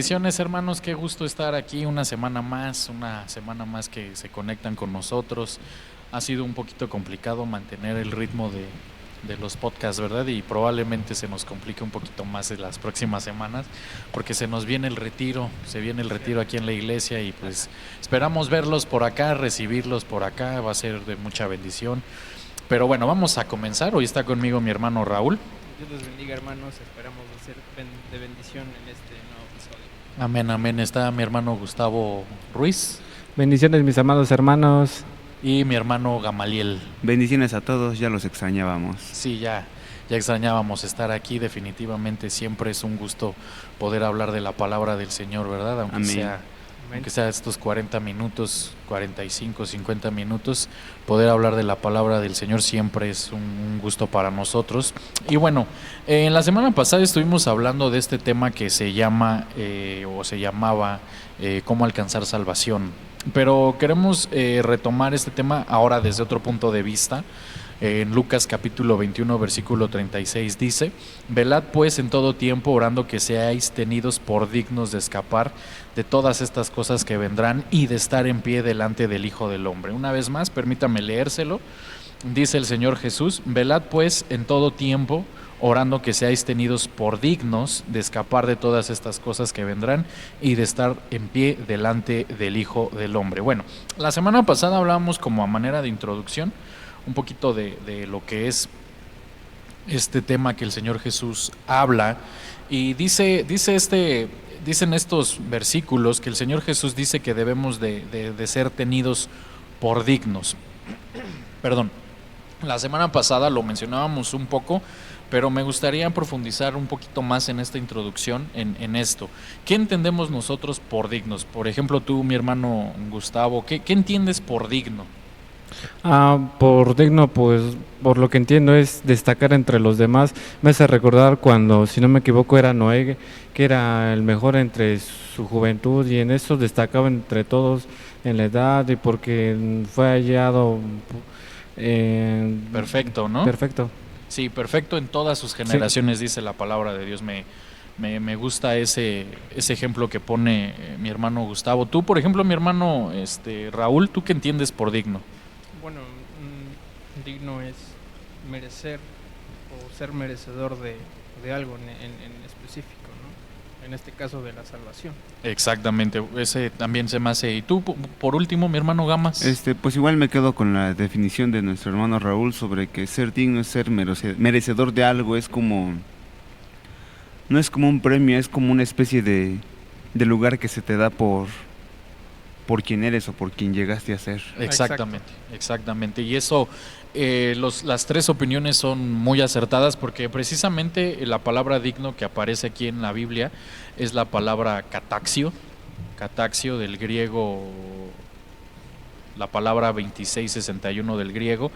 bendiciones, hermanos. Qué gusto estar aquí una semana más que se conectan con nosotros. Ha sido un poquito complicado mantener el ritmo de los podcasts, ¿verdad? Y probablemente se nos complique un poquito más en las próximas semanas porque se nos viene el retiro, se viene el retiro aquí en la iglesia y pues esperamos verlos por acá, recibirlos por acá, va a ser de mucha bendición. Pero bueno, vamos a comenzar. Hoy está conmigo mi hermano Raúl. Dios los bendiga, hermanos. Esperamos ser de bendición en este nuevo episodio. Amén, amén. Está mi hermano Gustavo Ruiz Bendiciones, mis amados hermanos. y mi hermano Gamaliel. Bendiciones a todos, ya los extrañábamos. Sí, ya extrañábamos estar aquí. Definitivamente siempre es un gusto poder hablar de la palabra del Señor, ¿verdad? Amén. Aunque sea estos 40 minutos, 45, 50 minutos, poder hablar de la palabra del Señor siempre es un gusto para nosotros. Y bueno, en la semana pasada estuvimos hablando de este tema que se llama o se llamaba cómo alcanzar salvación. Pero queremos retomar este tema ahora desde otro punto de vista. En Lucas capítulo 21 versículo 36 dice: velad pues en todo tiempo, orando que seáis tenidos por dignos de escapar de todas estas cosas que vendrán y de estar en pie delante del Hijo del Hombre. Una vez más, permítame leérselo. Dice el Señor Jesús: velad pues en todo tiempo, orando que seáis tenidos por dignos de escapar de todas estas cosas que vendrán y de estar en pie delante del Hijo del Hombre. Bueno, la semana pasada hablábamos como a manera de introducción un poquito de lo que es este tema que el Señor Jesús habla, y dicen estos versículos que el Señor Jesús dice que debemos de ser tenidos por dignos. Perdón, la semana pasada lo mencionábamos un poco, pero me gustaría profundizar un poquito más en esta introducción, en esto. ¿Qué entendemos nosotros por dignos? Por ejemplo, tú, mi hermano Gustavo, ¿qué entiendes por digno? Por digno, pues por lo que entiendo es destacar entre los demás. Me hace recordar cuando, si no me equivoco, era Noé, que era el mejor entre su juventud y en eso destacaba entre todos en la edad y porque fue hallado perfecto, ¿no? Perfecto. Sí, perfecto en todas sus generaciones, sí. Dice la palabra de Dios. Me gusta ese ejemplo que pone mi hermano Gustavo. Tú, por ejemplo, mi hermano Raúl, ¿tú qué entiendes por digno? Bueno, digno es merecer o ser merecedor de algo en específico, ¿no? En este caso de la salvación. Exactamente, ese también se me hace. ¿Y tú, por último, mi hermano Gamas? Pues igual me quedo con la definición de nuestro hermano Raúl sobre que ser digno es ser merecedor de algo. Es como, no es como un premio, es como una especie de lugar que se te da por quien eres o por quien llegaste a ser. Exactamente. Y eso, las tres opiniones son muy acertadas porque precisamente la palabra digno que aparece aquí en la Biblia es la palabra cataxio del griego, la palabra 2661 del griego,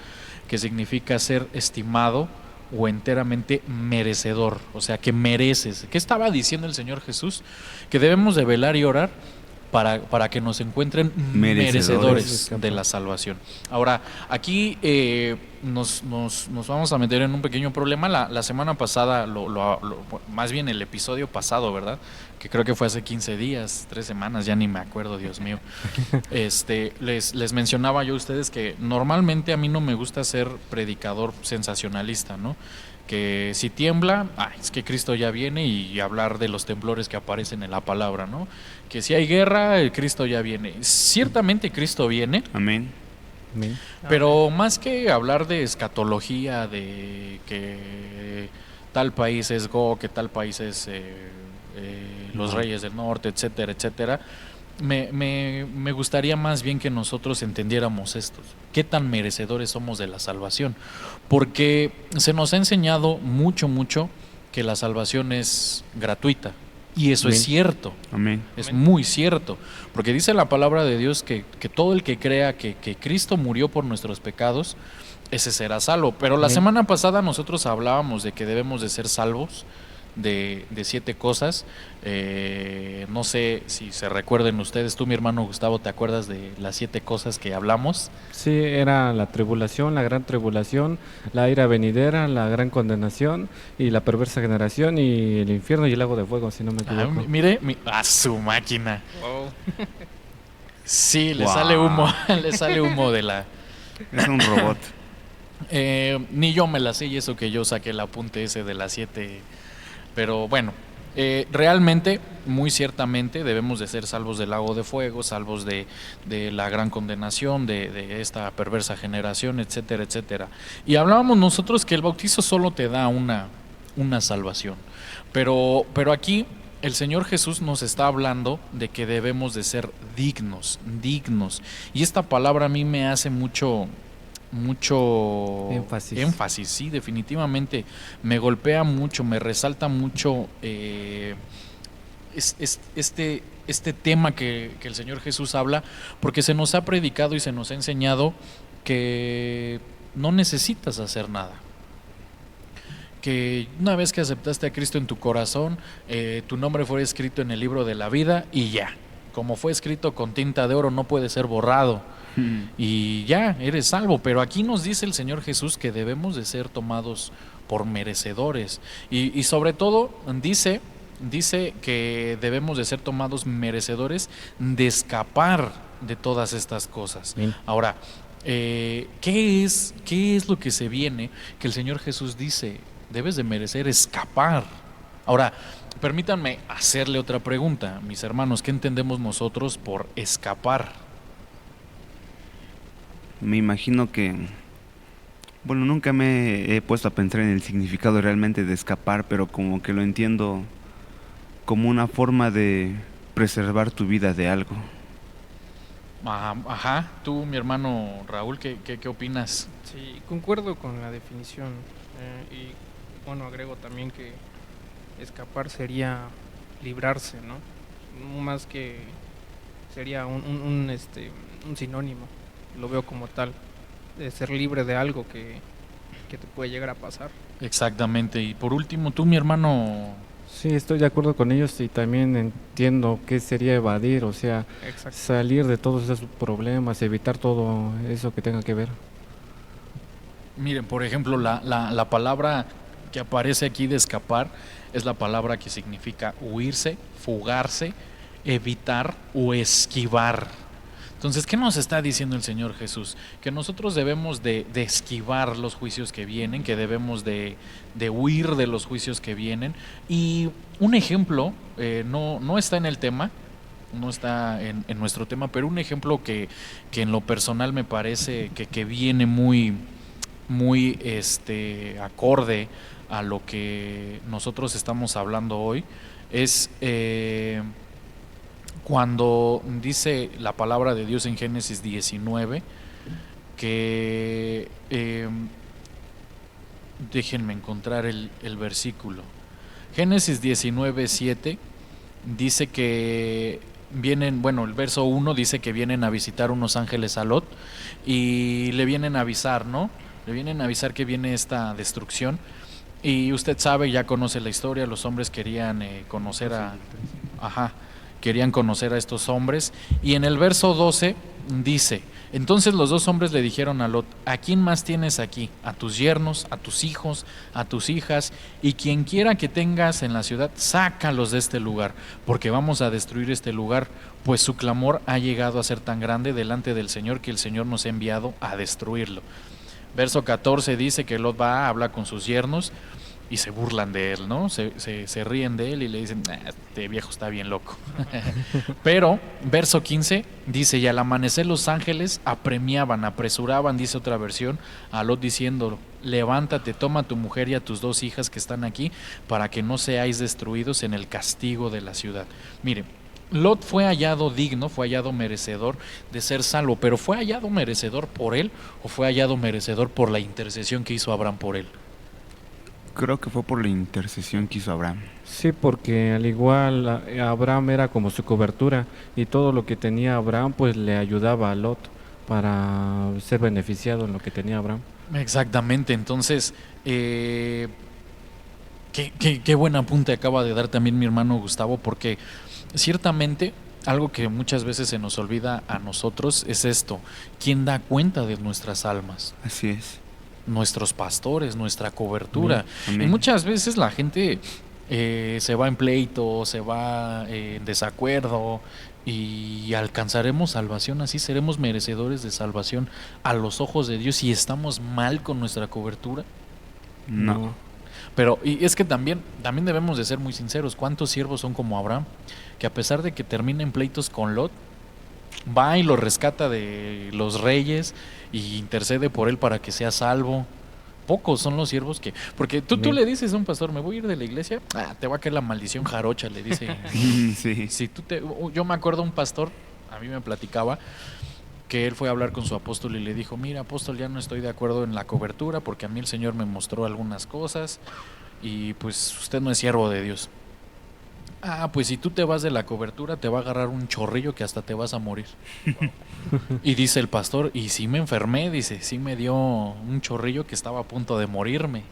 que significa ser estimado o enteramente merecedor, o sea, que mereces. ¿Qué estaba diciendo el Señor Jesús? Que debemos de velar y orar para que nos encuentren merecedores de la salvación. Ahora, aquí nos vamos a meter en un pequeño problema. La semana pasada, más bien el episodio pasado, ¿verdad? Que creo que fue hace 15 días, 3 semanas, ya ni me acuerdo, Dios mío. Les mencionaba yo a ustedes que normalmente a mí no me gusta ser predicador sensacionalista, ¿no? Que si tiembla, es que Cristo ya viene, y hablar de los temblores que aparecen en la palabra, ¿no? Que si hay guerra, Cristo ya viene. Ciertamente Cristo viene. Amén. Pero más que hablar de escatología, de que tal país es Gog, que tal país es los Reyes del Norte, etcétera, etcétera, me gustaría más bien que nosotros entendiéramos esto: qué tan merecedores somos de la salvación, porque se nos ha enseñado mucho que la salvación es gratuita, y eso es cierto. Amén. Es muy cierto, porque dice la palabra de Dios que todo el que crea que Cristo murió por nuestros pecados, ese será salvo. Pero la semana pasada nosotros hablábamos de que debemos de ser salvos de 7 cosas. No sé si se recuerden ustedes, tú mi hermano Gustavo, ¿te acuerdas de las 7 cosas que hablamos? Sí, era la tribulación, la gran tribulación, la ira venidera, la gran condenación y la perversa generación y el infierno y el lago de fuego, si no me Ah, equivoco. mire, a su máquina. Wow. Sí, le Wow. sale humo, le sale humo de la... Es un robot. Ni yo me la sé y eso que yo saqué el apunte ese de las 7. Pero bueno, realmente, muy ciertamente, debemos de ser salvos del lago de fuego, salvos de la gran condenación, de esta perversa generación, etcétera, etcétera. Y hablábamos nosotros que el bautizo solo te da una salvación. Pero aquí el Señor Jesús nos está hablando de que debemos de ser dignos, dignos. Y esta palabra a mí me hace mucho énfasis, sí, definitivamente me golpea mucho, me resalta mucho este tema que el Señor Jesús habla, porque se nos ha predicado y se nos ha enseñado que no necesitas hacer nada, que una vez que aceptaste a Cristo en tu corazón, tu nombre fue escrito en el libro de la vida y ya, como fue escrito con tinta de oro, no puede ser borrado. Y ya, eres salvo. Pero aquí nos dice el Señor Jesús que debemos de ser tomados por merecedores. Y sobre todo dice que debemos de ser tomados merecedores de escapar de todas estas cosas. Bien. Ahora, ¿qué es lo que se viene? Que el Señor Jesús dice, debes de merecer escapar. Ahora, permítanme hacerle otra pregunta, mis hermanos, ¿qué entendemos nosotros por escapar? Me imagino que, bueno, nunca me he puesto a pensar en el significado realmente de escapar, pero como que lo entiendo como una forma de preservar tu vida de algo. Ajá, tú, mi hermano Raúl, ¿qué opinas? Sí, concuerdo con la definición. Y bueno, agrego también que escapar sería librarse, ¿no? No más que sería un sinónimo. Lo veo como tal, de ser libre de algo que te puede llegar a pasar. Exactamente, y por último, tú, mi hermano, Sí, estoy de acuerdo con ellos y también entiendo qué sería evadir, o sea, Exacto. salir de todos esos problemas, evitar todo eso que tenga que ver. miren, por ejemplo, la palabra que aparece aquí de escapar es la palabra que significa huirse, fugarse, evitar o esquivar. Entonces, ¿qué nos está diciendo el Señor Jesús? Que nosotros debemos de esquivar los juicios que vienen, que debemos de huir de los juicios que vienen. Y un ejemplo, no está en el tema, no está en nuestro tema, pero un ejemplo que en lo personal me parece que viene muy acorde a lo que nosotros estamos hablando hoy, es cuando dice la palabra de Dios en Génesis 19 que déjenme encontrar el versículo. Génesis 19:7 dice que vienen, bueno, el verso 1 dice que vienen a visitar unos ángeles a Lot y le vienen a avisar, ¿no? Le vienen a avisar que viene esta destrucción. Y usted sabe, ya conoce la historia, los hombres querían conocer querían conocer a estos hombres. Y en el verso 12 dice, entonces los dos hombres le dijeron a Lot, ¿a quién más tienes aquí? A tus yernos, a tus hijos, a tus hijas, y quien quiera que tengas en la ciudad, sácalos de este lugar, porque vamos a destruir este lugar, pues su clamor ha llegado a ser tan grande delante del Señor que el Señor nos ha enviado a destruirlo. Verso 14 dice que Lot va a hablar con sus yernos y se burlan de él, ¿no? Se ríen de él y le dicen, este viejo está bien loco. Pero, verso 15 dice, y al amanecer los ángeles apremiaban, apresuraban, dice otra versión, a Lot diciendo, levántate, toma a tu mujer y a tus 2 hijas que están aquí, para que no seáis destruidos en el castigo de la ciudad. Mire, Lot fue hallado digno, fue hallado merecedor de ser salvo, pero ¿fue hallado merecedor por él o fue hallado merecedor por la intercesión que hizo Abraham por él? Creo que fue por la intercesión que hizo Abraham. Sí, porque al igual Abraham era como su cobertura y todo lo que tenía Abraham pues le ayudaba a Lot para ser beneficiado en lo que tenía Abraham. Exactamente, entonces Qué buen apunte acaba de dar también mi hermano Gustavo, porque ciertamente algo que muchas veces se nos olvida a nosotros es esto: ¿quién da cuenta de nuestras almas? Así es. Nuestros pastores, nuestra cobertura. Amén. Y muchas veces la gente se va en pleito, se va en desacuerdo, y alcanzaremos salvación, así seremos merecedores de salvación a los ojos de Dios, y estamos mal con nuestra cobertura. No. Pero y es que también debemos de ser muy sinceros. ¿Cuántos siervos son como Abraham, que a pesar de que terminen pleitos con Lot, va y lo rescata de los reyes y intercede por él para que sea salvo? Pocos son los siervos que... Porque tú Amén. le dices a un pastor, me voy a ir de la iglesia, te va a caer la maldición jarocha, le dice. Sí. Si yo me acuerdo un pastor, a mí me platicaba que él fue a hablar con su apóstol y le dijo: mira, apóstol, ya no estoy de acuerdo en la cobertura porque a mí el Señor me mostró algunas cosas y pues usted no es siervo de Dios. Pues si tú te vas de la cobertura te va a agarrar un chorrillo que hasta te vas a morir. Y dice el pastor: y sí me enfermé, dice, sí me dio un chorrillo que estaba a punto de morirme.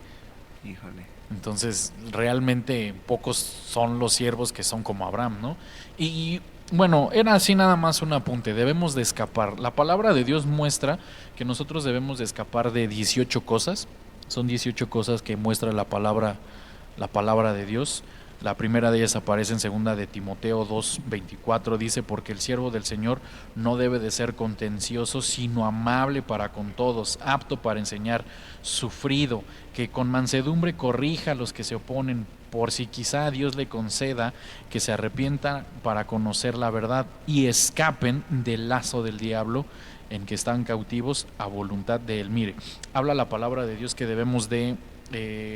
Híjole. Entonces, realmente pocos son los siervos que son como Abraham, ¿no? Y bueno, era así nada más un apunte. Debemos de escapar. La palabra de Dios muestra que nosotros debemos de escapar de 18 cosas. Son 18 cosas que muestra la palabra de Dios. La primera de ellas aparece en segunda de Timoteo 2:24, dice: porque el siervo del Señor no debe de ser contencioso, sino amable para con todos, apto para enseñar, sufrido, que con mansedumbre corrija a los que se oponen, por si quizá Dios le conceda que se arrepientan para conocer la verdad y escapen del lazo del diablo en que están cautivos a voluntad de él. Mire, habla la palabra de Dios que debemos de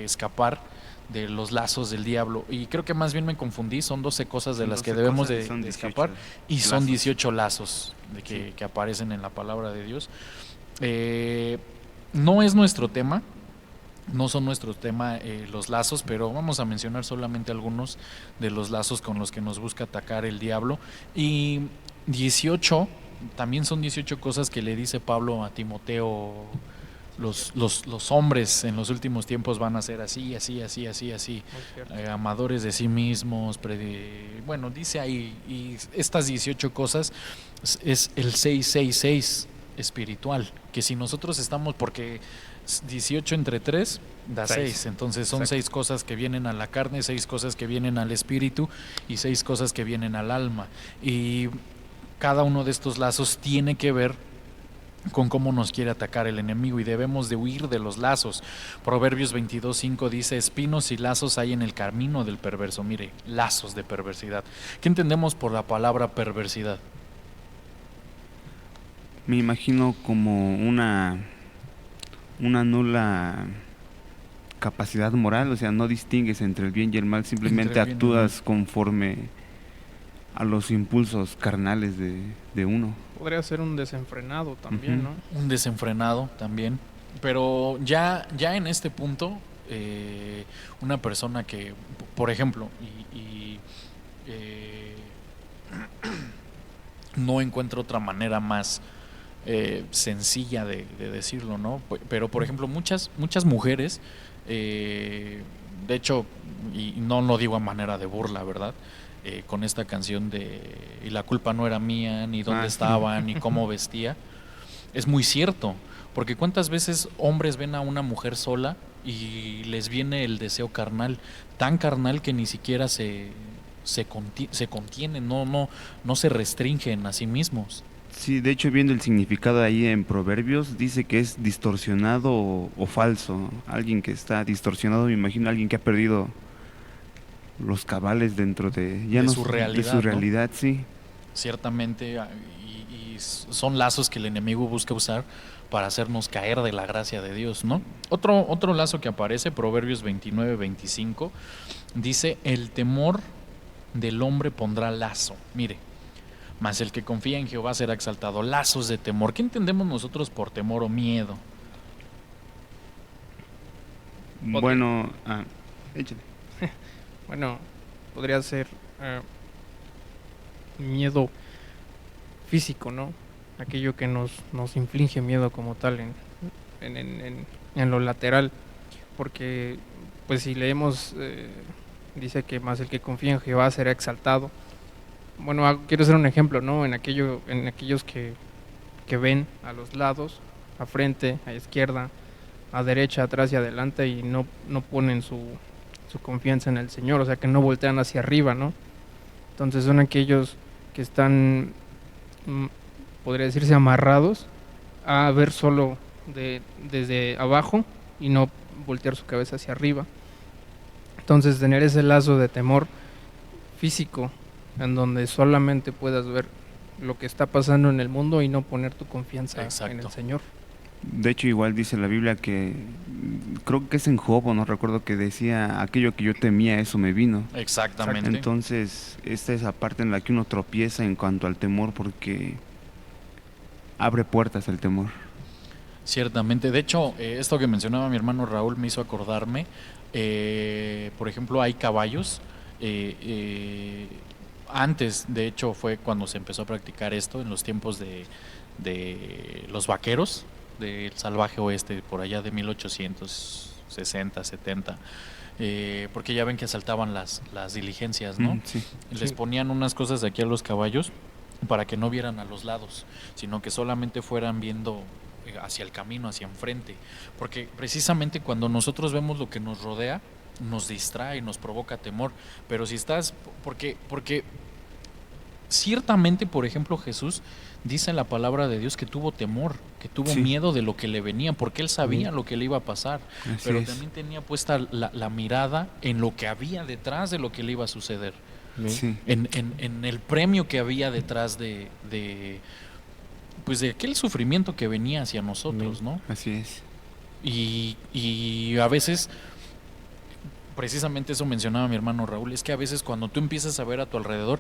escapar de los lazos del diablo, y creo que más bien me confundí. Son 12 cosas de Son las que 12 debemos cosas y son de 18 escapar, y son lazos. 18 lazos que aparecen en la palabra de Dios. No es nuestro tema, no son nuestro tema los lazos, pero vamos a mencionar solamente algunos de los lazos con los que nos busca atacar el diablo. Y 18, también son 18 cosas que le dice Pablo a Timoteo: los hombres en los últimos tiempos van a ser así, así, así, así, así, Muy cierto. amadores de sí mismos, bueno, dice ahí, y estas 18 cosas es el 666 espiritual, que si nosotros estamos, porque 18 entre 3 da 6, entonces son Exacto. 6 cosas que vienen a la carne, 6 cosas que vienen al espíritu y 6 cosas que vienen al alma, y cada uno de estos lazos tiene que ver con cómo nos quiere atacar el enemigo, y debemos de huir de los lazos. Proverbios 22:5 dice: espinos y lazos hay en el camino del perverso. Mire, lazos de perversidad. ¿Qué entendemos por la palabra perversidad? Me imagino como una nula capacidad moral, o sea, no distingues entre el bien y el mal, simplemente Entre el bien y el actúas conforme a los impulsos carnales de uno. Podría ser un desenfrenado también, Ujú. ¿no? Un desenfrenado también. Pero ya en este punto, una persona que, por ejemplo, no encuentro otra manera más sencilla de decirlo, ¿no? Pero, por ejemplo, muchas mujeres, de hecho, y no lo digo a manera de burla, ¿verdad? Con esta canción de y la culpa no era mía, ni dónde Sí. estaba, ni cómo vestía. Es muy cierto, porque cuántas veces hombres ven a una mujer sola y les viene el deseo carnal, tan carnal que ni siquiera se contienen, no se restringen a sí mismos. Sí, de hecho, viendo el significado ahí en Proverbios, dice que es distorsionado o falso. Alguien que está distorsionado, me imagino alguien que ha perdido los cabales dentro de De su de realidad, su ¿no? realidad, sí. Ciertamente, y son lazos que el enemigo busca usar para hacernos caer de la gracia de Dios, ¿no? Otro lazo que aparece, Proverbios 29:25, dice: el temor del hombre pondrá lazo. Mire, mas el que confía en Jehová será exaltado. Lazos de temor. ¿Qué entendemos nosotros por temor o miedo? Bueno, échale. Bueno, podría ser miedo físico, ¿no? Aquello que nos inflige miedo como tal en lo lateral, porque pues si leemos, dice que más el que confía en Jehová será exaltado. Bueno, quiero hacer un ejemplo, ¿no? En aquellos que ven a los lados, a frente, a izquierda, a derecha, atrás y adelante, y no ponen su confianza en el Señor, o sea, que no voltean hacia arriba, ¿no? Entonces son aquellos que están, podría decirse, amarrados a ver solo desde abajo y no voltear su cabeza hacia arriba. Entonces tener ese lazo de temor físico en donde solamente puedas ver lo que está pasando en el mundo y no poner tu confianza en el Señor. De hecho, igual dice la Biblia que, creo que es en Job, o no recuerdo, que decía, aquello que yo temía, eso me vino. Exactamente. Entonces, esta es la parte en la que uno tropieza en cuanto al temor, porque abre puertas el temor. Ciertamente. De hecho, esto que mencionaba mi hermano Raúl me hizo acordarme, por ejemplo, hay caballos, antes, de hecho, fue cuando se empezó a practicar esto, en los tiempos de los vaqueros del salvaje oeste, por allá de 1860, 70, porque ya ven que asaltaban las diligencias, ¿no? Sí. Les ponían unas cosas aquí a los caballos para que no vieran a los lados, sino que solamente fueran viendo hacia el camino, hacia enfrente, porque precisamente cuando nosotros vemos lo que nos rodea, nos distrae, nos provoca temor, pero si estás, porque ciertamente, por ejemplo, Jesús dice en la palabra de Dios que tuvo temor, que tuvo miedo de lo que le venía, porque él sabía lo que le iba a pasar, pero también tenía puesta la mirada en lo que había detrás de lo que le iba a suceder, en el premio que había detrás de aquel sufrimiento que venía hacia nosotros, ¿no? Así es. Y a veces, precisamente eso mencionaba mi hermano Raúl, es que a veces cuando tú empiezas a ver a tu alrededor,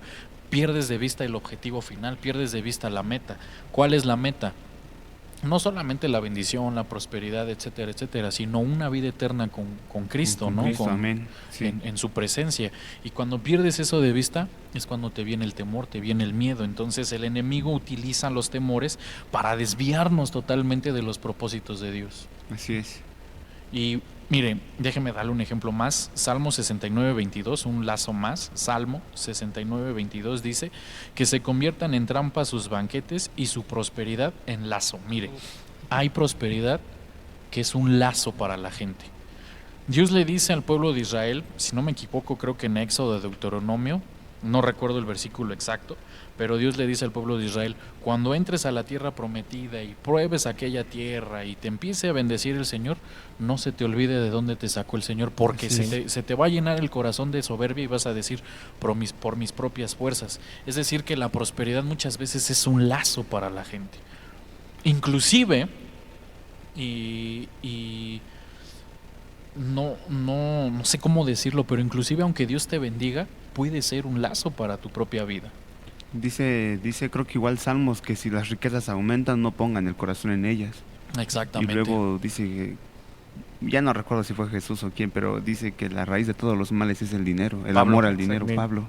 pierdes de vista el objetivo final, pierdes de vista la meta. ¿Cuál es la meta? No solamente la bendición, la prosperidad, etcétera, etcétera, sino una vida eterna con Cristo, ¿no? Cristo, amén. Sí. En su presencia. Y cuando pierdes eso de vista, es cuando te viene el temor, te viene el miedo. Entonces el enemigo utiliza los temores para desviarnos totalmente de los propósitos de Dios. Así es. Y mire, déjeme darle un ejemplo más. Salmo 69:22, un lazo más. Salmo 69:22 dice que se conviertan en trampa sus banquetes y su prosperidad en lazo. Mire, hay prosperidad que es un lazo para la gente. Dios le dice al pueblo de Israel, si no me equivoco, creo que en Éxodo de Deuteronomio, no recuerdo el versículo exacto, pero Dios le dice al pueblo de Israel, cuando entres a la tierra prometida y pruebes aquella tierra y te empiece a bendecir el Señor, no se te olvide de dónde te sacó el Señor, porque se te va a llenar el corazón de soberbia y vas a decir, por mis propias fuerzas. Es decir, que la prosperidad muchas veces es un lazo para la gente. Inclusive, no sé cómo decirlo, pero inclusive aunque Dios te bendiga, puede ser un lazo para tu propia vida. Dice, creo que igual Salmos, que si las riquezas aumentan, no pongan el corazón en ellas. Exactamente. Y luego dice que, ya no recuerdo si fue Jesús o quién, pero dice que la raíz de todos los males es el dinero, el amor al dinero, Pablo.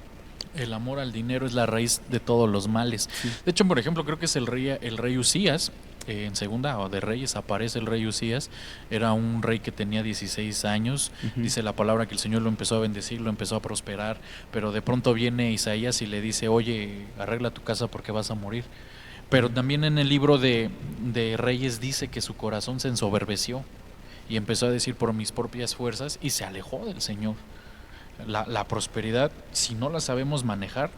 El amor al dinero es la raíz de todos los males. Sí. De hecho, por ejemplo, creo que es el rey Usías. En Segunda de Reyes aparece el rey Usías. Era un rey que tenía 16 años. Dice la palabra que el Señor lo empezó a bendecir, lo empezó a prosperar. Pero de pronto viene Isaías y le dice, oye, arregla tu casa porque vas a morir. Pero también en el libro de Reyes dice que su corazón se ensoberbeció y empezó a decir por mis propias fuerzas y se alejó del Señor. La prosperidad, si no la sabemos manejar,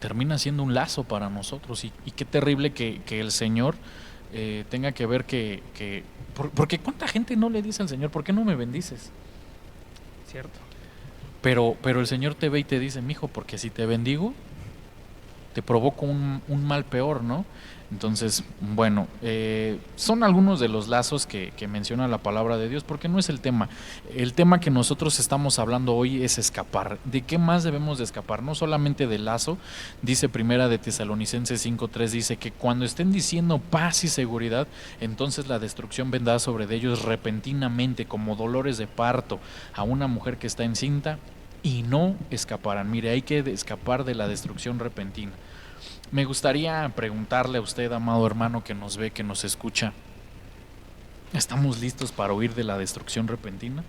termina siendo un lazo para nosotros. Y qué terrible que el Señor tenga que ver porque ¿cuánta gente no le dice al Señor, ¿por qué no me bendices? Cierto. Pero el Señor te ve y te dice, mijo, porque si te bendigo, te provoco un mal peor, ¿no? Entonces, bueno, son algunos de los lazos que menciona la palabra de Dios, porque no es el tema. El tema que nosotros estamos hablando hoy es escapar. ¿De qué más debemos de escapar? No solamente del lazo. Dice Primera de Tesalonicenses 5:3, dice que cuando estén diciendo paz y seguridad, entonces la destrucción vendrá sobre de ellos repentinamente, como dolores de parto a una mujer que está encinta, y no escaparán. Mire, hay que escapar de la destrucción repentina. Me gustaría preguntarle a usted, amado hermano, que nos ve, que nos escucha, ¿estamos listos para huir de la destrucción repentina?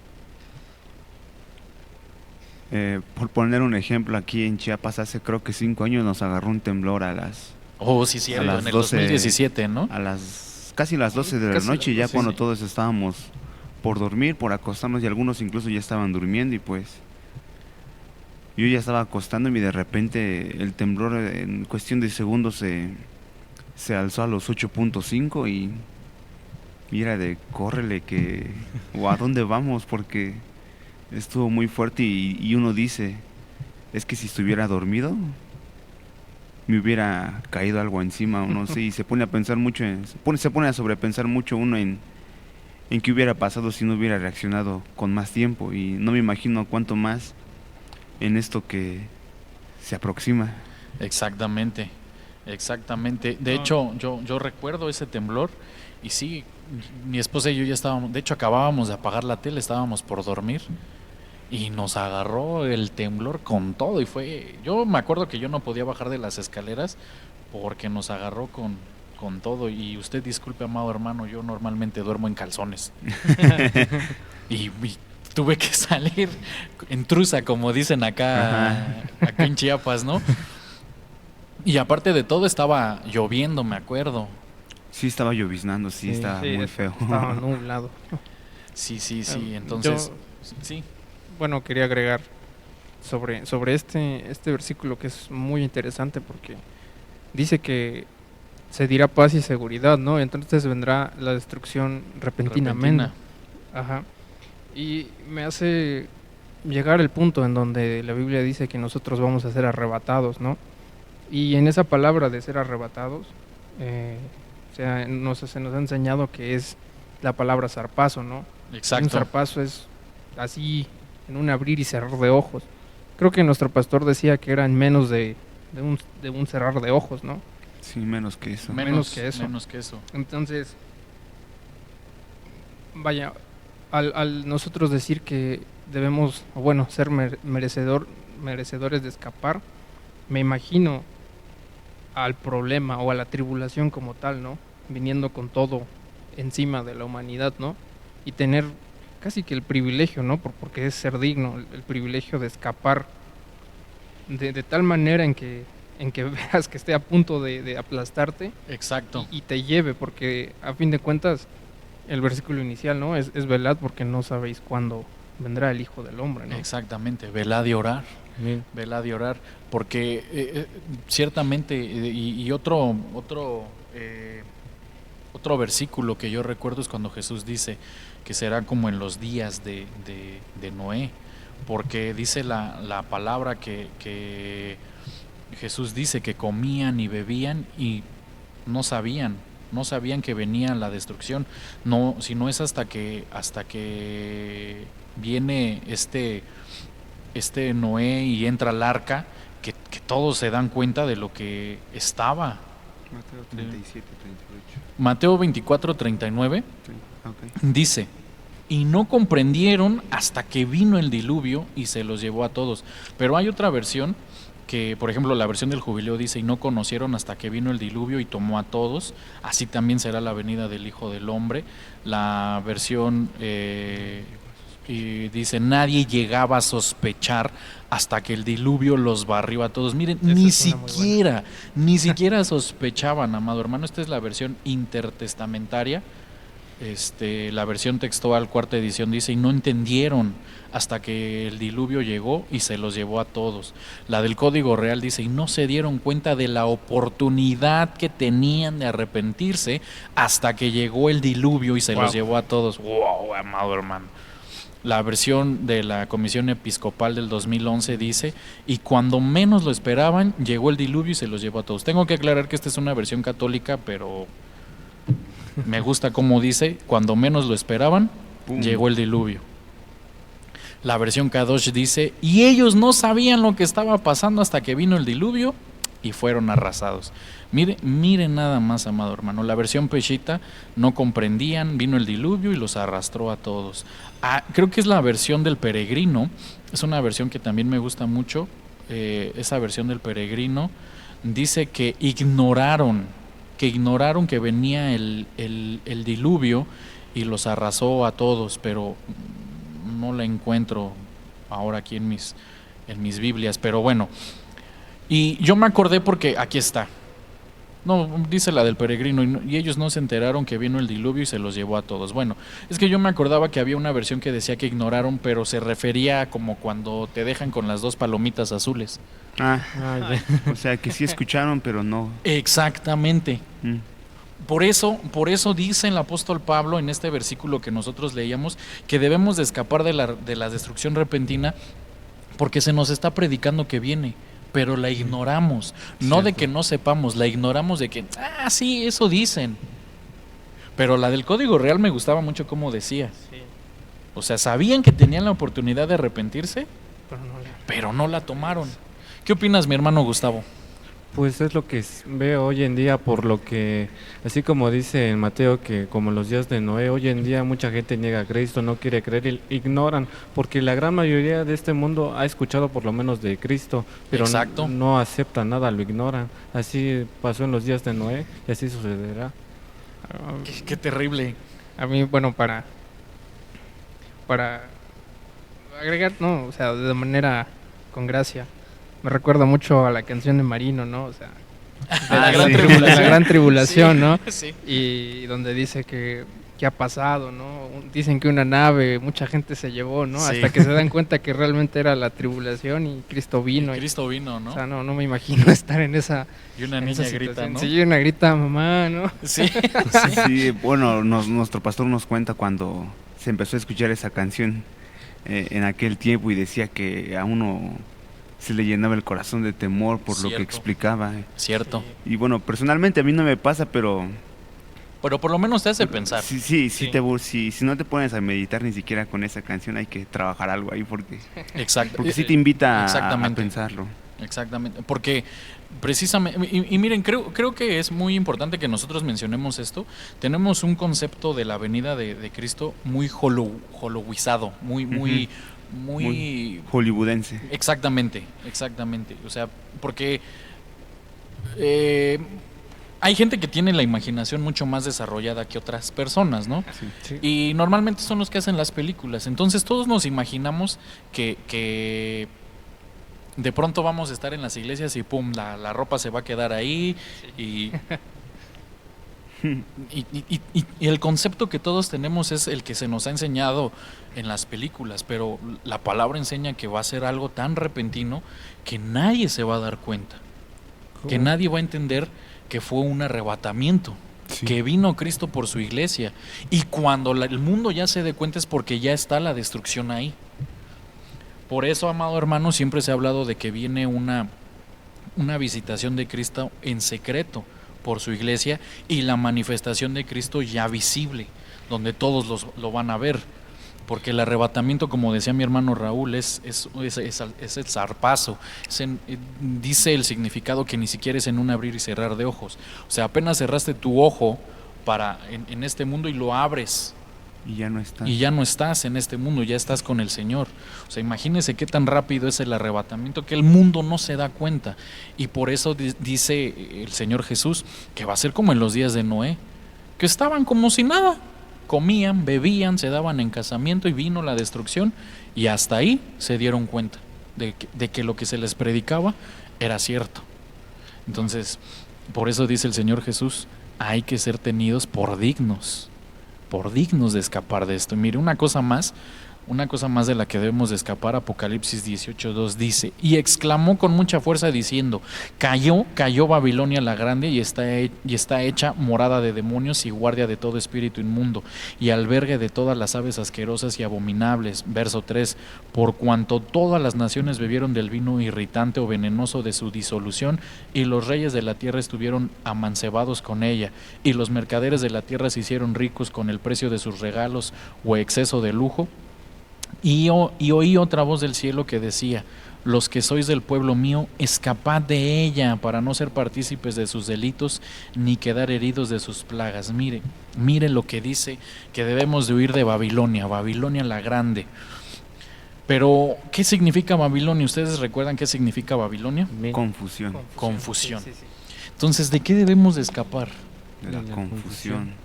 Por poner un ejemplo, aquí en Chiapas hace creo que 5 años nos agarró un temblor Oh, sí, cierto, las en el 12, 2017, ¿no? casi las 12 de la Casi noche, las ya 12, cuando sí. todos estábamos por dormir, por acostarnos, y algunos incluso ya estaban durmiendo, y pues yo ya estaba acostándome y de repente el temblor en cuestión de segundos se alzó a los 8.5 y era de córrele que o a dónde vamos, porque estuvo muy fuerte y uno dice, es que si estuviera dormido me hubiera caído algo encima o no sé, y se pone a pensar mucho se pone a sobrepensar mucho uno en qué hubiera pasado si no hubiera reaccionado con más tiempo, y no me imagino cuánto más en esto que se aproxima. Exactamente, exactamente. De Ah, hecho, yo recuerdo ese temblor y sí, mi esposa y yo ya estábamos, de hecho acabábamos de apagar la tele, estábamos por dormir y nos agarró el temblor con todo y yo me acuerdo que yo no podía bajar de las escaleras porque nos agarró con todo. Y usted disculpe, amado hermano, yo normalmente duermo en calzones y tuve que salir en trusa, como dicen Ajá. acá en Chiapas, ¿no? Y aparte de todo estaba lloviendo, me acuerdo. Sí estaba lloviznando, sí, Sí. estaba sí, muy feo. estaba nublado. Sí, sí, sí, Yo, entonces, sí, bueno, quería agregar sobre este versículo que es muy interesante porque dice que se dirá paz y seguridad, ¿no? Entonces vendrá la destrucción repentinamente. repentina. Ajá. Y me hace llegar el punto en donde la Biblia dice que nosotros vamos a ser arrebatados, ¿no? Y en esa palabra de ser arrebatados, o sea, se nos ha enseñado que es la palabra zarpazo, ¿no? Un Exacto. zarpazo es así, en un abrir y cerrar de ojos. Creo que nuestro pastor decía que era en menos de un cerrar de ojos, ¿no? Sí, menos que eso. menos que eso. Menos que eso. Entonces, vaya, al nosotros decir que debemos, o bueno, ser merecedores de escapar, me imagino al problema o a la tribulación como tal, ¿no? Viniendo con todo encima de la humanidad, ¿no? Y tener casi que el privilegio, ¿no? Porque es ser digno, el privilegio de escapar de tal manera en que veas que esté a punto de aplastarte Exacto. y te lleve, porque a fin de cuentas el versículo inicial, ¿no? Es velad porque no sabéis cuándo vendrá el Hijo del Hombre, ¿no? Exactamente, velad y orar. Bien. Velad y orar, porque ciertamente, y otro versículo que yo recuerdo es cuando Jesús dice que será como en los días de Noé, porque dice la palabra que Jesús dice que comían y bebían y no sabían que venía la destrucción, no, si no es hasta que viene este Noé y entra al arca, que todos se dan cuenta de lo que estaba. Mateo 37, 38. Mateo 24:39 Ok. dice, y no comprendieron hasta que vino el diluvio y se los llevó a todos. Pero hay otra versión que, por ejemplo, la versión del Jubileo dice, y no conocieron hasta que vino el diluvio y tomó a todos, así también será la venida del Hijo del Hombre. La versión y dice, nadie llegaba a sospechar hasta que el diluvio los barrió a todos. Miren, Esa ni es una muy buena. ni siquiera sospechaban, amado hermano. Esta es la versión intertestamentaria. La versión textual, cuarta edición, dice, y no entendieron hasta que el diluvio llegó y se los llevó a todos. La del Código Real dice, y no se dieron cuenta de la oportunidad que tenían de arrepentirse hasta que llegó el diluvio y se los llevó a todos. ¡Wow, amado hermano! La versión de la Comisión Episcopal del 2011 dice, y cuando menos lo esperaban, llegó el diluvio y se los llevó a todos. Tengo que aclarar que esta es una versión católica, pero me gusta cómo dice, cuando menos lo esperaban, Pum. llegó el diluvio. La versión Kadosh dice, y ellos no sabían lo que estaba pasando hasta que vino el diluvio y fueron arrasados. Mire nada más, amado hermano. La versión Peshita, no comprendían, vino el diluvio y los arrastró a todos. Creo que es la versión del Peregrino, es una versión que también me gusta mucho. Esa versión del Peregrino dice que ignoraron que venía el diluvio y los arrasó a todos, pero no la encuentro ahora aquí en en mis Biblias, pero bueno. Y yo me acordé porque aquí está. No, dice la del peregrino, y ellos no se enteraron que vino el diluvio y se los llevó a todos. Bueno, es que yo me acordaba que había una versión que decía que ignoraron, pero se refería a como cuando te dejan con las 2 palomitas azules. Ah, ya. O sea, que sí escucharon, pero no. Exactamente. Mm. Por eso dice el apóstol Pablo en este versículo que nosotros leíamos que debemos de escapar de la destrucción repentina porque se nos está predicando que viene, pero la ignoramos. No de que no sepamos, la ignoramos de que, sí, eso dicen. Pero la del Código Real me gustaba mucho cómo decía. Sí, O sea, sabían que tenían la oportunidad de arrepentirse, pero no la- pero no la tomaron. ¿Qué opinas, mi hermano Gustavo? Pues es lo que veo hoy en día, por lo que, así como dice en Mateo, que como en los días de Noé, hoy en día mucha gente niega a Cristo, no quiere creer, ignoran, porque la gran mayoría de este mundo ha escuchado por lo menos de Cristo, pero Exacto. no acepta nada, lo ignoran. Así pasó en los días de Noé y así sucederá. Ah, Qué terrible. a mí, bueno, para agregar, no, o sea, de manera con gracia, me recuerda mucho a la canción de Marino, ¿no? O sea, de La gran de tribulación. la gran tribulación, Sí, ¿no? sí. Y donde dice que ha pasado, ¿no? Dicen que una nave, mucha gente se llevó, ¿no? Sí. Hasta que se dan cuenta que realmente era la tribulación y Cristo vino. Y Cristo vino, ¿no? O sea, no me imagino estar en esa, Y una en niña esa grita, situación. ¿no? Sí, una grita, mamá, ¿no? Sí. Sí, bueno, nuestro pastor nos cuenta cuando se empezó a escuchar esa canción en aquel tiempo y decía que a uno se le llenaba el corazón de temor por lo que Cierto. explicaba. Cierto. Y bueno, personalmente a mí no me pasa, pero Pero por lo menos te hace pensar. sí, Sí. si no te pones a meditar ni siquiera con esa canción, hay que trabajar algo ahí porque Exacto. sí te invita a Exactamente. pensarlo. Exactamente. Porque precisamente, y miren, creo que es muy importante que nosotros mencionemos esto. Tenemos un concepto de la venida de Cristo muy hollowizado, muy Hollywoodense. exactamente. O sea, porque hay gente que tiene la imaginación mucho más desarrollada que otras personas, ¿no? Sí. Y normalmente son los que hacen las películas. Entonces todos nos imaginamos que de pronto vamos a estar en las iglesias y pum, la ropa se va a quedar ahí y el concepto que todos tenemos es el que se nos ha enseñado en las películas, pero la palabra enseña que va a ser algo tan repentino que nadie se va a dar cuenta, que nadie va a entender que fue un arrebatamiento, que vino Cristo por su iglesia, y cuando el mundo ya se dé cuenta es porque ya está la destrucción ahí. Por eso, amado hermano, siempre se ha hablado de que viene una visitación de Cristo en secreto por su iglesia y la manifestación de Cristo ya visible, donde todos lo van a ver. Porque el arrebatamiento, como decía mi hermano Raúl, es el zarpazo. Dice el significado que ni siquiera es en un abrir y cerrar de ojos. O sea, apenas cerraste tu ojo en este mundo y lo abres. Y ya no está. Y ya no estás en este mundo, ya estás con el Señor. O sea, imagínese qué tan rápido es el arrebatamiento que el mundo no se da cuenta. Y por eso dice el Señor Jesús que va a ser como en los días de Noé, que estaban como si nada. Comían, bebían, se daban en casamiento y vino la destrucción. Y hasta ahí se dieron cuenta de que lo que se les predicaba era cierto. Entonces, por eso dice el Señor Jesús, hay que ser tenidos por dignos de escapar de esto. Y mire, una cosa más de la que debemos de escapar, Apocalipsis 18:2 dice, y exclamó con mucha fuerza diciendo, cayó Babilonia la grande y está hecha morada de demonios y guardia de todo espíritu inmundo y albergue de todas las aves asquerosas y abominables. Verso 3, por cuanto todas las naciones bebieron del vino irritante o venenoso de su disolución y los reyes de la tierra estuvieron amancebados con ella y los mercaderes de la tierra se hicieron ricos con el precio de sus regalos o exceso de lujo. Y oí otra voz del cielo que decía, los que sois del pueblo mío, escapad de ella para no ser partícipes de sus delitos ni quedar heridos de sus plagas. Mire lo que dice, que debemos de huir de Babilonia la grande. Pero, ¿qué significa Babilonia? ¿Ustedes recuerdan qué significa Babilonia? Confusión. Confusión. Sí. Entonces, ¿de qué debemos de escapar? De la confusión.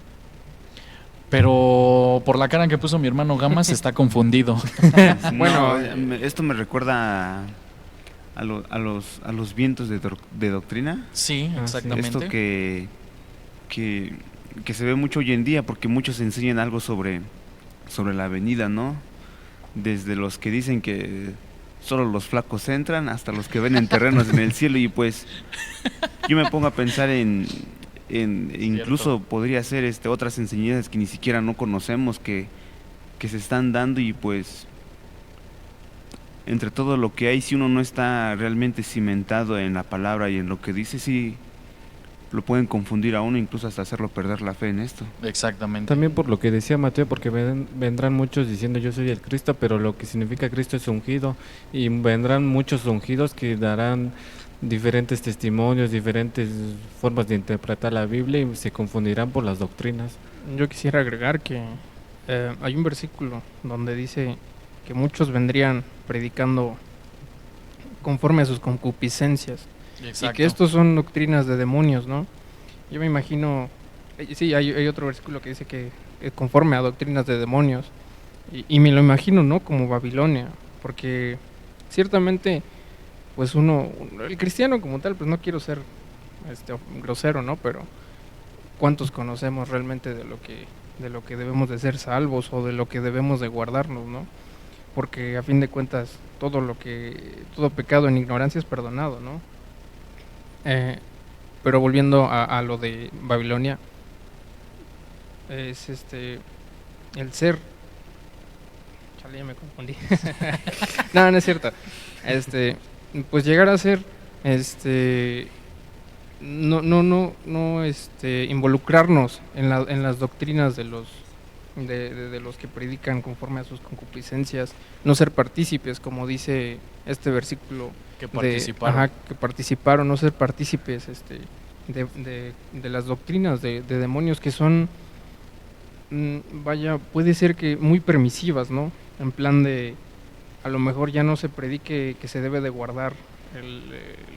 Pero por la cara que puso mi hermano Gamas está confundido. Bueno, esto me recuerda a los vientos de doctrina. Sí, Ah, sí. exactamente. Esto que se ve mucho hoy en día, porque muchos enseñan algo sobre la venida, ¿no? Desde los que dicen que solo los flacos entran, hasta los que ven en terrenos en el cielo, y pues yo me pongo a pensar en incluso podría ser otras enseñanzas que ni siquiera no conocemos, que se están dando, y pues entre todo lo que hay, si uno no está realmente cimentado en la palabra y en lo que dice, sí lo pueden confundir a uno, incluso hasta hacerlo perder la fe en esto. Exactamente. También por lo que decía Mateo, porque vendrán muchos diciendo yo soy el Cristo, pero lo que significa Cristo es ungido, y vendrán muchos ungidos que darán diferentes testimonios, diferentes formas de interpretar la Biblia, y se confundirán por las doctrinas. Yo quisiera agregar que hay un versículo donde dice que muchos vendrían predicando conforme a sus concupiscencias. Exacto. Y que estos son doctrinas de demonios, ¿no? Yo me imagino, sí, hay otro versículo que dice que conforme a doctrinas de demonios, y me lo imagino, ¿no? Como Babilonia, porque ciertamente, pues el cristiano como tal, pues no quiero ser grosero, ¿no? Pero ¿cuántos conocemos realmente de lo que debemos de ser salvos o de lo que debemos de guardarnos, ¿no? Porque a fin de cuentas todo pecado en ignorancia es perdonado, ¿no? Pero volviendo a lo de Babilonia, es el ser. Chale, ya me confundí. No es cierto. Pues llegar a ser involucrarnos en las doctrinas de los que predican conforme a sus concupiscencias, no ser partícipes, como dice este versículo, Que participaron. que participaron, no ser partícipes de las doctrinas de demonios que son, puede ser que muy permisivas, ¿no? En plan de, a lo mejor ya no se predique que se debe de guardar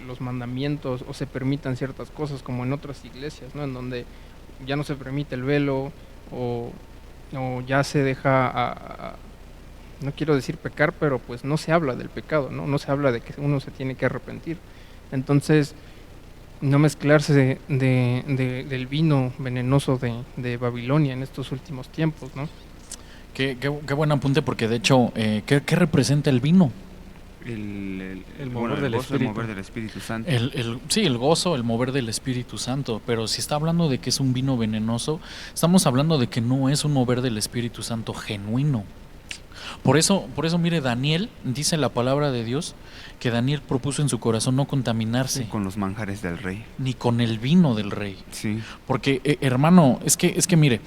los mandamientos, o se permitan ciertas cosas como en otras iglesias, ¿no? En donde ya no se permite el velo, o ya se deja no quiero decir pecar, pero pues no se habla del pecado, no se habla de que uno se tiene que arrepentir. Entonces, no mezclarse del vino venenoso de Babilonia en estos últimos tiempos, ¿no? Qué buen apunte, porque de hecho, ¿qué representa el vino? El mover Bueno, del el Espíritu. mover del Espíritu Santo. Sí, el gozo, el mover del Espíritu Santo. Pero si está hablando de que es un vino venenoso, estamos hablando de que no es un mover del Espíritu Santo genuino. Por eso, mire, Daniel, dice la palabra de Dios, que Daniel propuso en su corazón no contaminarse Con los manjares del rey. ni con el vino del rey. Sí. Porque, hermano, es que mire,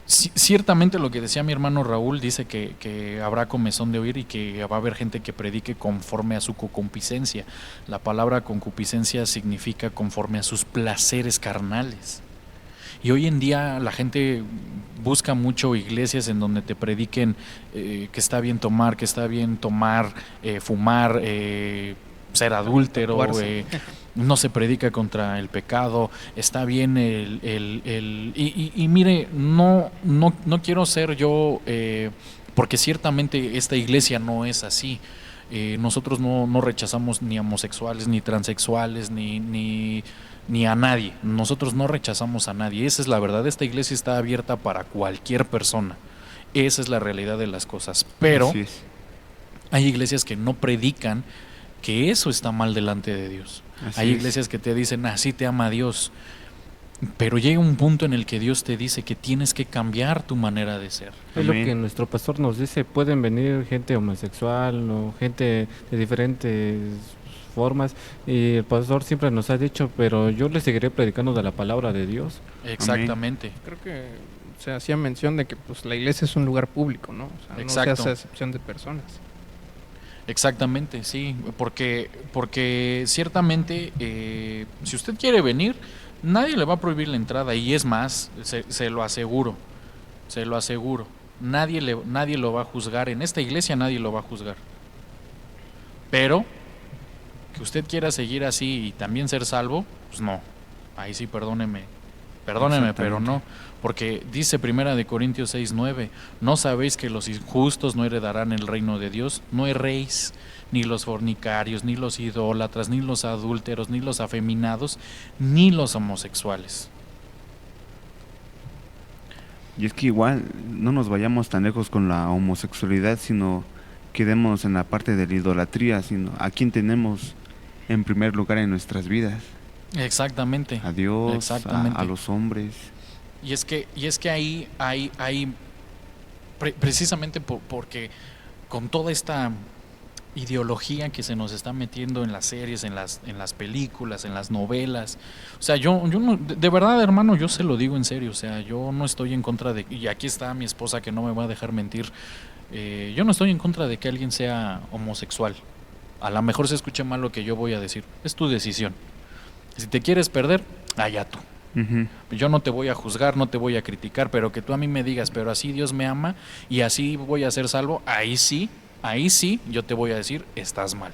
ciertamente lo que decía mi hermano Raúl, dice que habrá comezón de oír, y que va a haber gente que predique conforme a su concupiscencia. La palabra concupiscencia significa conforme a sus placeres carnales. Y hoy en día la gente busca mucho iglesias en donde te prediquen que está bien tomar, fumar, ser adúltero, no se predica contra el pecado, está bien y mire, no quiero ser yo, porque ciertamente esta iglesia no es así. Nosotros no rechazamos ni homosexuales, ni transexuales, ni a nadie. Nosotros no rechazamos a nadie. Esa es la verdad. Esta iglesia está abierta para cualquier persona. Esa es la realidad de las cosas. Pero Así es. hay iglesias que no predican que eso está mal delante de Dios. Así Hay es. iglesias que te dicen, así te ama Dios. Pero llega un punto en el que Dios te dice que tienes que cambiar tu manera de ser. Es lo Amén. que nuestro pastor nos dice, pueden venir gente homosexual o gente de diferentes formas, y el pastor siempre nos ha dicho, pero yo les seguiré predicando de la palabra de Dios. Exactamente. Creo que se hacía mención de que pues la iglesia es un lugar público, ¿no? O sea, no se Exacto. hace excepción de personas. Exactamente, sí, porque ciertamente si usted quiere venir, nadie le va a prohibir la entrada, y es más, se lo aseguro, nadie lo va a juzgar, en esta iglesia nadie lo va a juzgar, pero que usted quiera seguir así y también ser salvo, pues no, ahí sí perdóneme, Perdónenme, pero Exactamente. no. Porque dice Primera de Corintios 6:9, ¿no sabéis que los injustos no heredarán el reino de Dios? No erréis, ni los fornicarios, ni los idólatras, ni los adúlteros, ni los afeminados, ni los homosexuales. Y es que igual no nos vayamos tan lejos con la homosexualidad, sino quedémonos en la parte de la idolatría, sino a quién tenemos en primer lugar en nuestras vidas. Exactamente. A Dios, Exactamente. a los hombres. Y es que ahí precisamente porque con toda esta ideología que se nos está metiendo en las series, en las películas, en las novelas. O sea, yo no, de verdad, hermano, yo se lo digo en serio. O sea, yo no estoy en contra de, y aquí está mi esposa que no me va a dejar mentir, yo no estoy en contra de que alguien sea homosexual. A lo mejor se escuche mal lo que yo voy a decir. Es tu decisión. Si te quieres perder, allá tú. Ujú. Yo no te voy a juzgar, no te voy a criticar, pero que tú a mí me digas, pero así Dios me ama y así voy a ser salvo, ahí sí, yo te voy a decir, estás mal.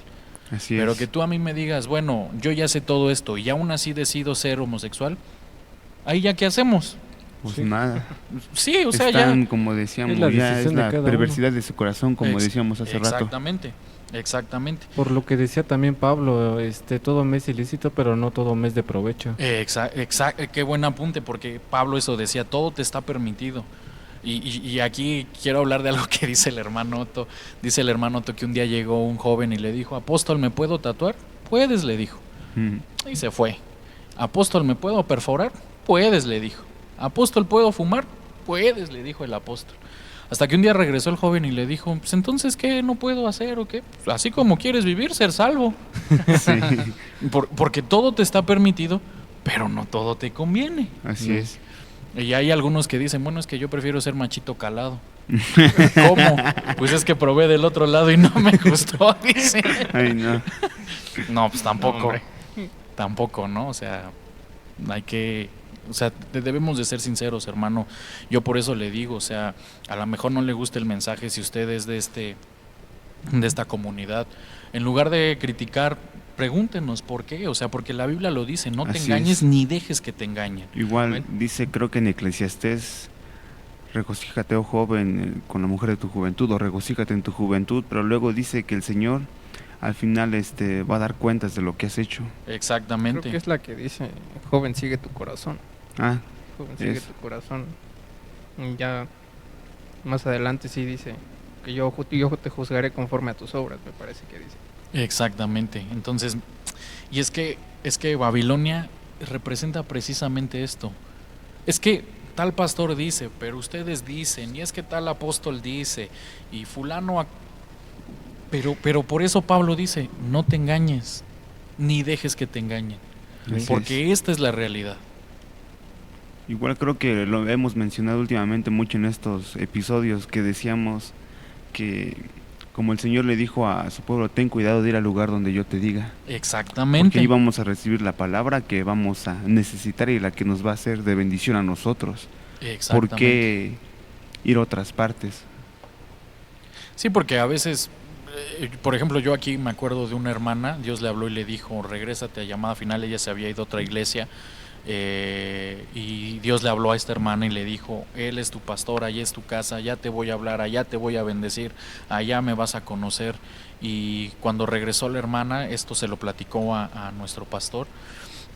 Así Pero es. que tú a mí me digas, bueno, yo ya sé todo esto y aún así decido ser homosexual, ahí ya qué hacemos. Pues Sí. nada. Sí, o sea, Están, ya. como decíamos, Es la ya es decisión de la cada perversidad de su corazón, como Ex- decíamos hace rato. Exactamente. Por lo que decía también Pablo, todo me es ilícito, pero no todo me es de provecho. Qué buen apunte, porque Pablo eso decía, todo te está permitido. Y aquí quiero hablar de algo que dice el hermano Otto. Dice el hermano Otto que un día llegó un joven y le dijo, apóstol, ¿me puedo tatuar? Puedes, le dijo. Ujú. Y se fue. Apóstol, ¿me puedo perforar? Puedes, le dijo. Apóstol, ¿puedo fumar? Puedes, le dijo el apóstol. Hasta que un día regresó el joven y le dijo, pues entonces, ¿qué no puedo hacer o qué? Pues, así como quieres vivir, ser salvo. Sí, Porque todo te está permitido, pero no todo te conviene. así es. Y hay algunos que dicen, bueno, es que yo prefiero ser machito calado. ¿Cómo? Pues es que probé del otro lado y no me gustó, dice. Ay, no. No, pues tampoco. No, hombre. Tampoco, ¿no? O sea, hay que... O sea, debemos de ser sinceros, hermano. Yo por eso le digo, o sea, a lo mejor no le gusta el mensaje si usted es de esta comunidad. En lugar de criticar, pregúntenos por qué. O sea, porque la Biblia lo dice, no te Así engañes es. ni dejes que te engañen. Igual Amén. dice, creo que en Eclesiastés, regocíjate, oh joven, con la mujer de tu juventud, o regocíjate en tu juventud, pero luego dice que el Señor al final va a dar cuentas de lo que has hecho. Creo Exactamente. que es la que dice, joven, sigue tu corazón. Ah, Joven, sigue Eso. tu corazón. Y ya más adelante sí dice que yo te juzgaré conforme a tus obras, me parece que dice. Exactamente. Entonces, y es que Babilonia representa precisamente esto. Es que tal pastor dice, pero ustedes dicen, y es que tal apóstol dice, y fulano, pero por eso Pablo dice, no te engañes, ni dejes que te engañen, así porque es. esta es la realidad. Igual creo que lo hemos mencionado últimamente mucho en estos episodios, que decíamos que como el Señor le dijo a su pueblo, ten cuidado de ir al lugar donde yo te diga, Exactamente. porque ahí vamos a recibir la palabra que vamos a necesitar y la que nos va a ser de bendición a nosotros. ¿Por Exactamente. qué ir a otras partes? Sí, porque a veces, por ejemplo, yo aquí me acuerdo de una hermana, Dios le habló y le dijo, regrésate a llamada final, ella se había ido a otra iglesia, y Dios le habló a esta hermana y le dijo, Él es tu pastor, allá es tu casa, allá te voy a hablar, allá te voy a bendecir, allá me vas a conocer. Y cuando regresó la hermana, esto se lo platicó a nuestro pastor,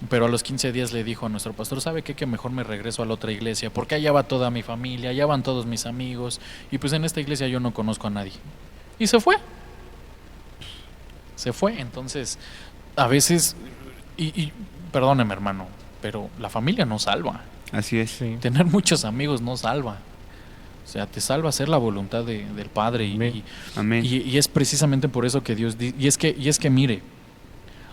pero a los 15 días le dijo a nuestro pastor, ¿sabe qué? Que mejor me regreso a la otra iglesia, porque allá va toda mi familia, allá van todos mis amigos, y pues en esta iglesia yo no conozco a nadie. Y se fue. Se fue. Entonces, a veces, y perdóneme, hermano, pero la familia no salva. Así es. Sí. Tener muchos amigos no salva. O sea, te salva hacer la voluntad del Padre. Amén. Amén. Y es precisamente por eso que Dios dice, y es que mire,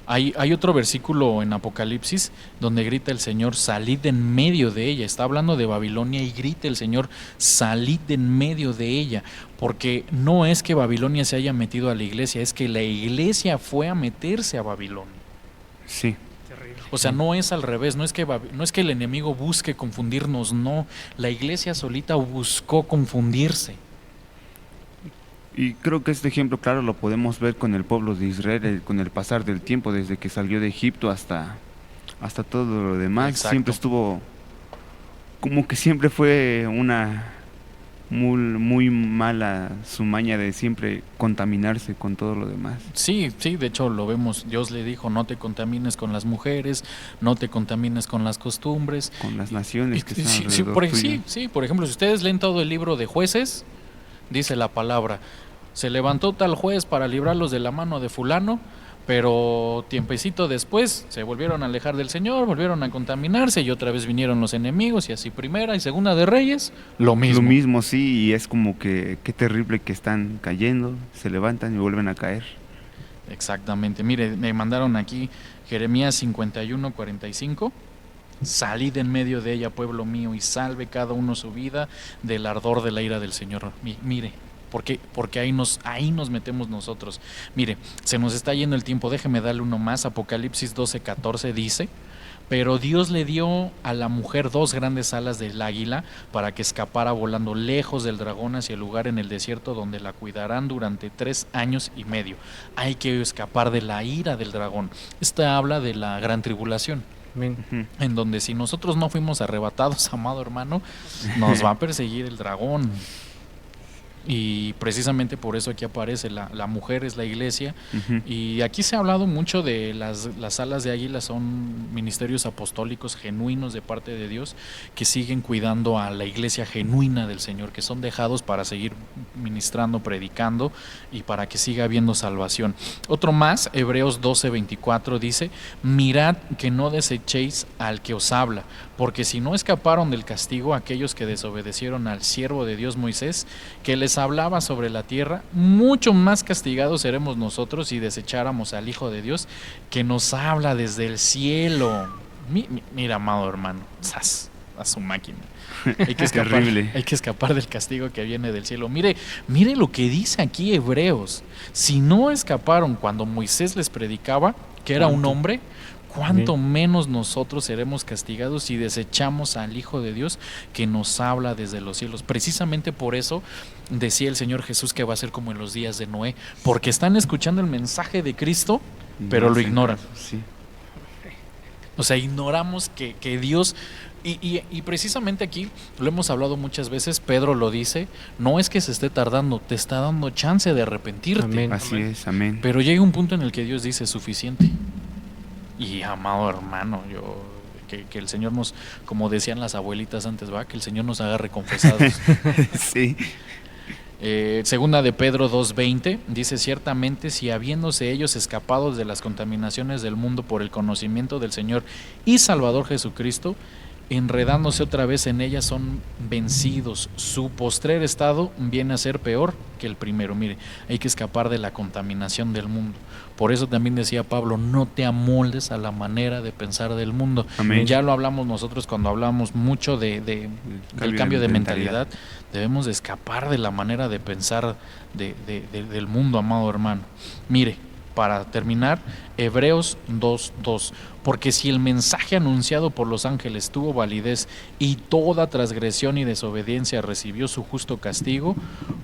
hay otro versículo en Apocalipsis donde grita el Señor, salid de en medio de ella. Está hablando de Babilonia y grita el Señor, salid de en medio de ella. Porque no es que Babilonia se haya metido a la iglesia, es que la iglesia fue a meterse a Babilonia. Sí. Terrible. O sea, no es al revés, no es que el enemigo busque confundirnos, no. La iglesia solita buscó confundirse. Y creo que este ejemplo claro lo podemos ver con el pueblo de Israel, con el pasar del tiempo, desde que salió de Egipto hasta todo lo demás. Exacto. Siempre estuvo como que siempre fue una muy mala su maña de siempre contaminarse con todo lo demás. Sí, sí, de hecho lo vemos. Dios le dijo, no te contamines con las mujeres, no te contamines con las costumbres. Con las naciones que están Sí, alrededor tuyo. sí, por ejemplo, si ustedes leen todo el libro de Jueces, dice la palabra, se levantó tal juez para librarlos de la mano de fulano, pero tiempecito después se volvieron a alejar del Señor, volvieron a contaminarse y otra vez vinieron los enemigos y así primera y segunda de Reyes, lo mismo. Lo mismo, sí, y es como que qué terrible que están cayendo, se levantan y vuelven a caer. Exactamente, mire, me mandaron aquí Jeremías 51:45. Salid en medio de ella, pueblo mío, y salve cada uno su vida del ardor de la ira del Señor. Mire, porque ahí nos metemos nosotros. Mire, se nos está yendo el tiempo, déjeme darle uno más. Apocalipsis 12:14 dice: pero Dios le dio a la mujer 2 grandes alas del águila para que escapara volando lejos del dragón hacia el lugar en el desierto donde la cuidarán durante 3 años y medio. Hay que escapar de la ira del dragón. Esta habla de la gran tribulación, Amén. Ujú. en donde si nosotros no fuimos arrebatados, amado hermano, nos va a perseguir el dragón. Y precisamente por eso aquí aparece la mujer es la iglesia. Ujú. Y aquí se ha hablado mucho de las alas de águila, son ministerios apostólicos genuinos de parte de Dios que siguen cuidando a la iglesia genuina del Señor, que son dejados para seguir ministrando, predicando y para que siga habiendo salvación. Otro más, Hebreos 12:24 dice: mirad que no desechéis al que os habla, porque si no escaparon del castigo aquellos que desobedecieron al siervo de Dios Moisés, que les hablaba sobre la tierra, mucho más castigados seremos nosotros si desecháramos al Hijo de Dios que nos habla desde el cielo. Mira, amado hermano, ¡zas! A su máquina. Hay que escapar, Terrible. hay que escapar del castigo que viene del cielo. Mire lo que dice aquí Hebreos. Si no escaparon cuando Moisés les predicaba, que era un ¿Cuánto? hombre, cuánto menos nosotros seremos castigados si desechamos al Hijo de Dios que nos habla desde los cielos. Precisamente por eso decía el Señor Jesús que va a ser como en los días de Noé, porque están escuchando el mensaje de Cristo, pero No lo hacen ignoran. caso, sí. O sea, ignoramos que Dios... Y precisamente aquí, lo hemos hablado muchas veces, Pedro lo dice, no es que se esté tardando, te está dando chance de arrepentirte. Amén. Así es, amén. Pero llega un punto en el que Dios dice suficiente. Y amado hermano, que el Señor nos, como decían las abuelitas antes, va, que el Señor nos agarre confesados. Sí. Segunda de Pedro 2:20 dice: ciertamente si habiéndose ellos escapado de las contaminaciones del mundo por el conocimiento del Señor y Salvador Jesucristo, enredándose otra vez en ellas son vencidos. Su postrer estado viene a ser peor que el primero. Mire, hay que escapar de la contaminación del mundo. Por eso también decía Pablo, no te amoldes a la manera de pensar del mundo. Amén. Ya lo hablamos nosotros cuando hablamos mucho del cambio de mentalidad. Debemos de escapar de la manera de pensar del mundo, amado hermano. Mire, para terminar, Hebreos 2:2, porque si el mensaje anunciado por los ángeles tuvo validez y toda transgresión y desobediencia recibió su justo castigo,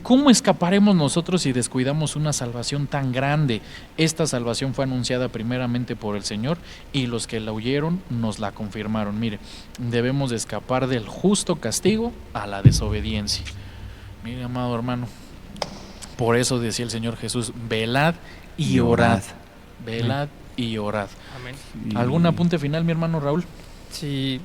¿cómo escaparemos nosotros si descuidamos una salvación tan grande? Esta salvación fue anunciada primeramente por el Señor y los que la oyeron nos la confirmaron. Mire, debemos de escapar del justo castigo a la desobediencia. Mire, amado hermano, por eso decía el Señor Jesús, velad y orad. Velad y orad. Amén. Y- ¿Algún apunte final, mi hermano Raúl? Sí,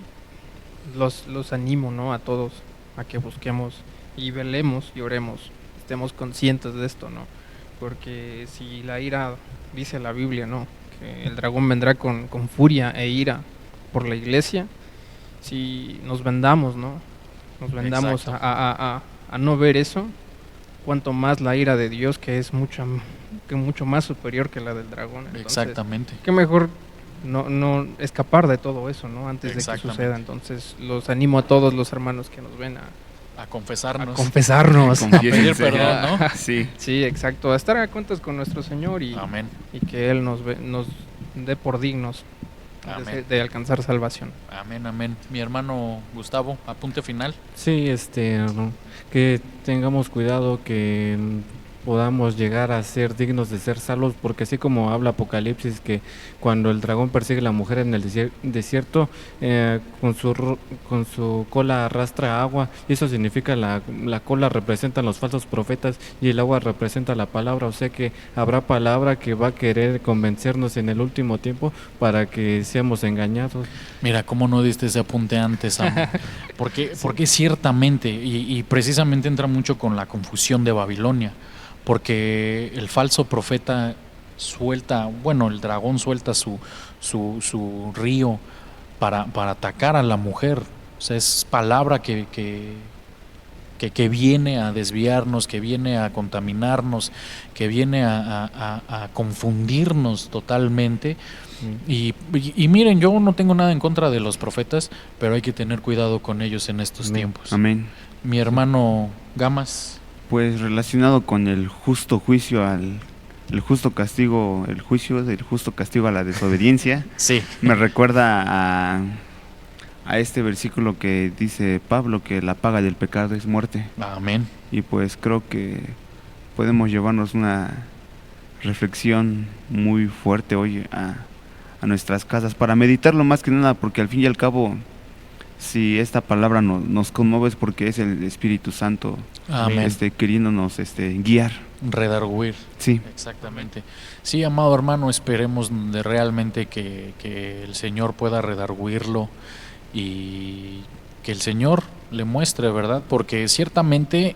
los animo, ¿no? A todos a que busquemos y velemos y oremos, estemos conscientes de esto, ¿no? Porque si la ira, dice la Biblia, ¿no? Que el dragón vendrá con furia e ira por la iglesia, si nos vendamos, ¿no? Nos vendamos Exacto. a no ver eso, cuanto más la ira de Dios, que es mucho más superior que la del dragón. Entonces, Exactamente. qué mejor no escapar de todo eso, ¿no? Antes de que Exactamente. suceda. Entonces, los animo a todos los hermanos que nos ven A a confesarnos. confesarnos. Confiésense. pedir perdón, ¿no? Sí. Sí, exacto. A estar a cuentas con nuestro Señor y Amén. que Él nos dé por dignos Amén. de alcanzar salvación. Amén, amén. Mi hermano Gustavo, apunte final. Sí, que tengamos cuidado, que podamos llegar a ser dignos de ser salvos, porque así como habla Apocalipsis, que cuando el dragón persigue a la mujer en el desierto, con su cola arrastra agua, y eso significa la cola representa los falsos profetas y el agua representa la palabra, o sea que habrá palabra que va a querer convencernos en el último tiempo para que seamos engañados. Mira, cómo no diste ese apunte antes, Amo? Porque ciertamente, y precisamente entra mucho con la confusión de Babilonia, porque el falso profeta suelta, bueno, el dragón suelta su río para atacar a la mujer. O sea, es palabra que viene a desviarnos, que viene a contaminarnos, que viene a confundirnos totalmente. Y miren, yo no tengo nada en contra de los profetas, pero hay que tener cuidado con ellos en estos tiempos. Amén. Mi hermano Gamas. Pues relacionado con el justo juicio el justo castigo, el justo castigo a la desobediencia, Sí. me recuerda a este versículo que dice Pablo, que la paga del pecado es muerte. Amén. Y pues creo que podemos llevarnos una reflexión muy fuerte hoy a nuestras casas para meditarlo más que nada, porque al fin y al cabo, si esta palabra nos conmueve es porque es el Espíritu Santo Amén. queriéndonos guiar. Redarguir. Sí. Exactamente. Sí, amado hermano, esperemos de realmente que el Señor pueda redarguirlo y que el Señor le muestre, ¿verdad? Porque ciertamente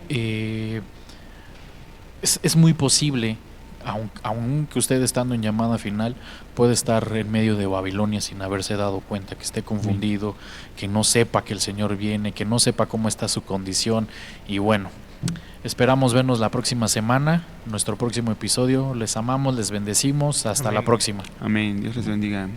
es muy posible, aunque usted estando en llamada final, puede estar en medio de Babilonia sin haberse dado cuenta, que esté confundido, que no sepa que el Señor viene, que no sepa cómo está su condición. Y bueno, esperamos vernos la próxima semana, nuestro próximo episodio. Les amamos, les bendecimos. Hasta Amén. la próxima. Amén. Dios les bendiga.